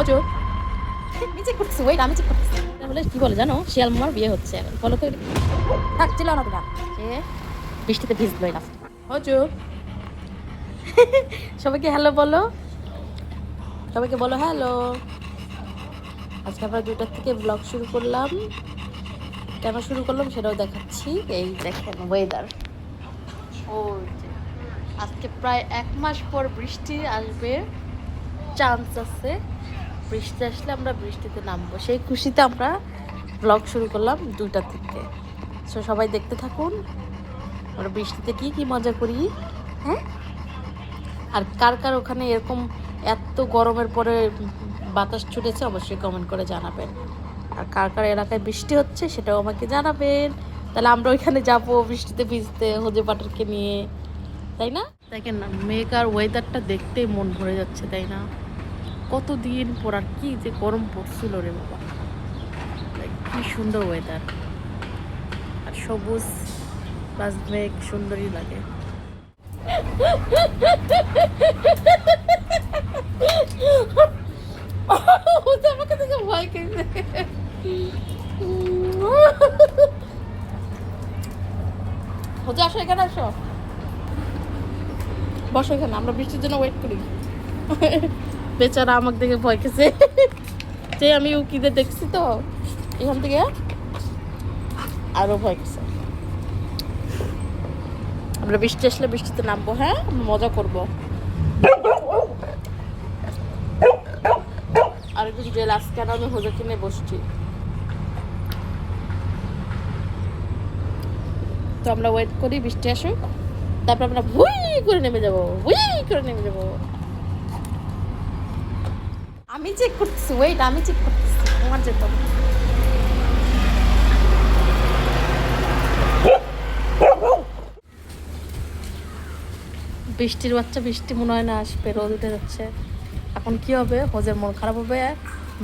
অজো আমি চেক করতেছি, ওয়েট আমি চেক করতেছি। তাহলে কি বলে জানো, শিয়াল মামার বিয়ে হচ্ছে এখন। বলো তো থাকছিল না তোমার, সে বৃষ্টিতে ভিজলো লাস্ট। অজো সবাইকে হ্যালো বলো, সবাইকে বলো হ্যালো। আজকে আমরা 2টার থেকে ব্লগ শুরু করলাম। কেন শুরু করলাম সেটাও দেখাচ্ছি। এই দেখেন ওয়েদার, ও আজকে প্রায় 1 মাস পর বৃষ্টি আসবে, চান্স আছে। বৃষ্টি আসলে আমরা বৃষ্টিতে নামবো, সেই খুশিতে আমরা ব্লগ শুরু করলাম 2টা থেকে। সো সবাই দেখতে থাকুন আমরা বৃষ্টিতে কি কি মজা করি। হ্যাঁ, আর কার কার ওখানে এরকম এত গরমের পরে বাতাস ছুটেছে অবশ্যই কমেন্ট করে জানাবেন। আর কার কার এলাকায় বৃষ্টি হচ্ছে সেটাও আমাকে জানাবেন, তাহলে আমরা ওইখানে যাবো বৃষ্টিতে ভিজতে হোজে পাটারকে নিয়ে, তাই না? দেখেন না, মেঘ আর ওয়েদারটা দেখতেই মন ভরে যাচ্ছে, তাই না? কতদিন পর আর কি যে গরম পড়ছিল রে বাবা, কি সুন্দর ওয়েদার, আর সবুজ প্লাস মেঘ, সুন্দরই লাগে। আমাকে দেখে ভয় খেয়েছে। হতে আসো, এখানে আসো, বসো এখানে, আমরা বৃষ্টির জন্য ওয়েট করি। বেচারা আমাকে দেখে ভয় খেয়েছে, যে আমি উকিতে দেখছি তো এখান থেকে আরো ভয় খেয়েছে। আমরা বৃষ্টি আসলে বৃষ্টিতে নামবো, হ্যাঁ মজা করবো। আর একটু জেলাস, কেন আমি হোজা কিনে বসছি। তো আমরা ওয়েট করি বৃষ্টি আসুক, তারপর আমরা ভুই করে নেমে যাবো, ভুই করে নেমে যাবো। আমি চেক করতেছি, ওয়েট আমি চেক করতেছি, তোমার যেত। বৃষ্টির বাচ্চা বৃষ্টি মনে হয় না আসবে, রোদ উঠে যাচ্ছে। এখন কি হবে, হোজের মন খারাপ হবে,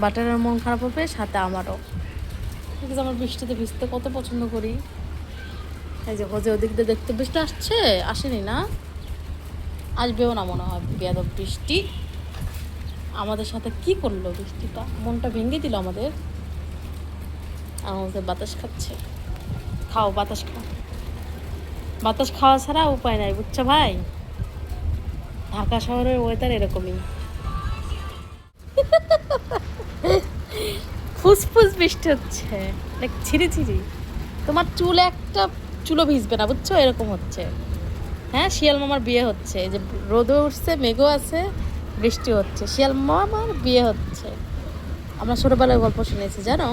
বাটারের মন খারাপ হবে, সাথে আমারও, বিকজ আমার বৃষ্টিতে ভিজতে কত পছন্দ করি। এই যে হোজে ওদিক দিয়ে দেখতে বৃষ্টি আসছে, আসেনি না, আসবেও না মনে হয়। বেয়াদব বৃষ্টি আমাদের সাথে কি করলো, বৃষ্টিটা মনটা ভেঙে দিল আমাদের। আর আমাদের বাতাস খাচ্ছে, খাও বাতাস খাও, বাতাস খাওয়া ছাড়া উপায় নাই, বুঝছো ভাই? ঢাকা শহরের ওয়েদার এরকমই, ফুসফুস বৃষ্টি হচ্ছে, লাইক ছিঁড়ি ছিঁড়ি। তোমার চুল একটা চুলও ভিজবে না, বুঝছো, এরকম হচ্ছে। হ্যাঁ, শিয়াল মামার বিয়ে হচ্ছে, এই যে রোদও উঠছে, মেঘও আছে, বৃষ্টি হচ্ছে, শিয়াল মামার বিয়ে হচ্ছে। আমরা ছোটবেলায় গল্প শুনেছি জানো।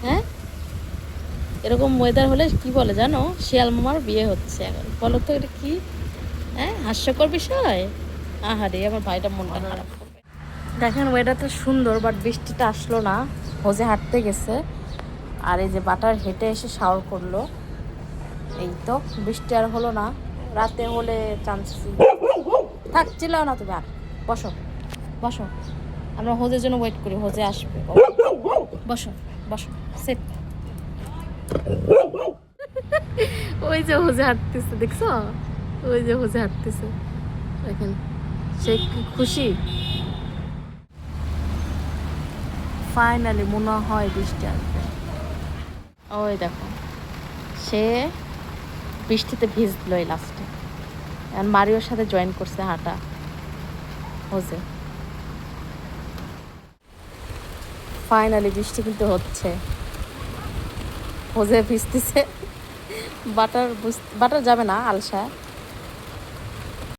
হ্যাঁ, এরকম ওয়েদার হলে কি বলে জানো, শিয়াল মামার বিয়ে হচ্ছে। এখন বলো তো এটা কি, হ্যাঁ হাস্যকর বিষয়। আহারে, আমার ভাইটা মনটা খারাপ করবে। দেখেন ওয়েদারটা সুন্দর, বাট বৃষ্টিটা আসলো না। হোজে হাঁটতে গেছে, আর এই যে বাটার হেঁটে এসে শাওয়ার করলো। এই তো বৃষ্টি আর হলো না, রাতে হলে চান্স থাকছিল না। তুমি আর বসো, বসো, আমরা হোজের জন্য ওয়েট করি, হোজে আসবে। বসো বসো, সেট। ওই যে হোজে হাঁটতেছে, দেখছো? ওই যে হোজে হাঁটতেছে, দেখেন সে কি খুশি। ফাইনালি মনে হয় বৃষ্টি আসবে। ওই দেখো, সে বৃষ্টিতে ভিজলো এই লাস্টে, আর মারিওর সাথে জয়েন করছে হাঁটা হোজে। ফাইনালি বৃষ্টি কিন্তু হচ্ছে, হোজে ভিজতেছে। বাটার বাটার যাবে না, আলসা,